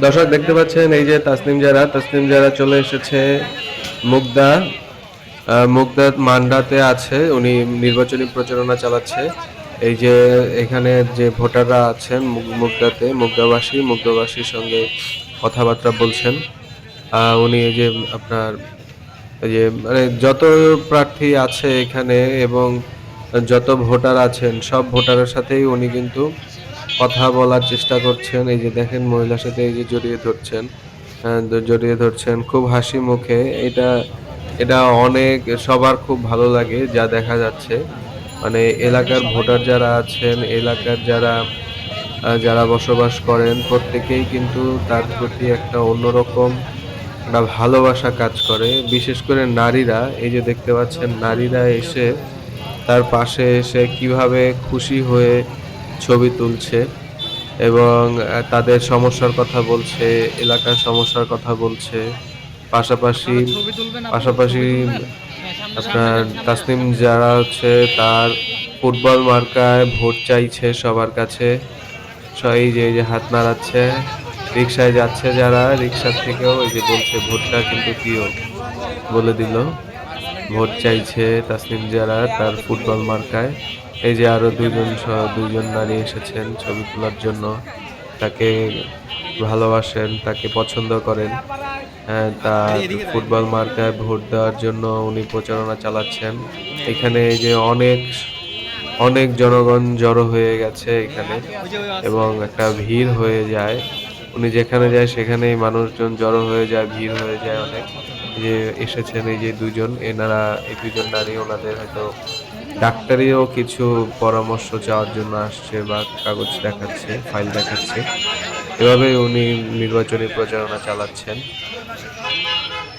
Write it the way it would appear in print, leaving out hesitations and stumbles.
দর্শক দেখতে পাচ্ছেন এই যে তাসনিম জারা চলে এসেছে মুগদা। মুগদা মান্ডাতে আছে, উনি নির্বাচনী প্রচারণা চালাচ্ছে। এই যে এখানে যে ভোটাররা আছেন মুগদাতে, মুগদাবাসীর সঙ্গে কথাবার্তা বলছেন। উনি এই যে আপনার এই যে মানে যত প্রার্থী আছে এখানে এবং যত ভোটার আছেন সব ভোটারের সাথেই উনি কিন্তু কথা বলার চেষ্টা করছেন। এই যে দেখেন মহিলার সাথে এই যে জড়িয়ে ধরছেন খুব হাসি মুখে। এটা এটা অনেক সবার খুব ভালো লাগে যা দেখা যাচ্ছে। মানে এলাকার ভোটার যারা আছেন, এলাকার যারা বসবাস করেন প্রত্যেকেই কিন্তু তার প্রতি একটা অন্যরকম একটা ভালোবাসা কাজ করে। বিশেষ করে নারীরা, এই যে দেখতে পাচ্ছেন নারীরা এসে তার পাশে এসে কিভাবে খুশি হয়ে ছবি তুলছে এবং তাদের সমস্যার কথা বলছে, এলাকার সমস্যার কথা বলছে। পাশাপাশি পাশাপাশি আপনার তাসনিম যারা হচ্ছে তার ফুটবল মার্কায় ভোট চাইছে সবার কাছে। এই যে হাত নাড়াচ্ছে, রিক্সায় যাচ্ছে যারা, রিক্সার থেকেও এই যে বলছে ভোটটা কিন্তু দিও, বলে দিল। ভোট চাইছে তাসনিম যারা তার ফুটবল মার্কায়। এই যে আরো ২জন নারী এসেছেন ছবি তোলার জন্য। তাকে ভালোবাসেন, তাকে পছন্দ করেন। তার ফুটবল মার্কায় ভোট দেওয়ার জন্য উনি প্রচারণা চালাচ্ছেন। এখানে এই যে অনেক জনগণ জড়ো হয়ে গেছে এখানে এবং একটা ভিড় হয়ে যায়। উনি যেখানে যায় সেখানেই মানুষজন জড়ো হয়ে যায়, ভিড় হয়ে যায় অনেক। এই যে এসেছেন এই যে ২ জন, এই ২ জন নারী ওনাদের হয়তো ডাক্তারিও কিছু পরামর্শ চাওয়ার জন্য আসছে বা কাগজ দেখাচ্ছে, ফাইল দেখাচ্ছে। এভাবেই উনি নির্বাচনী প্রচারণা চালাচ্ছেন।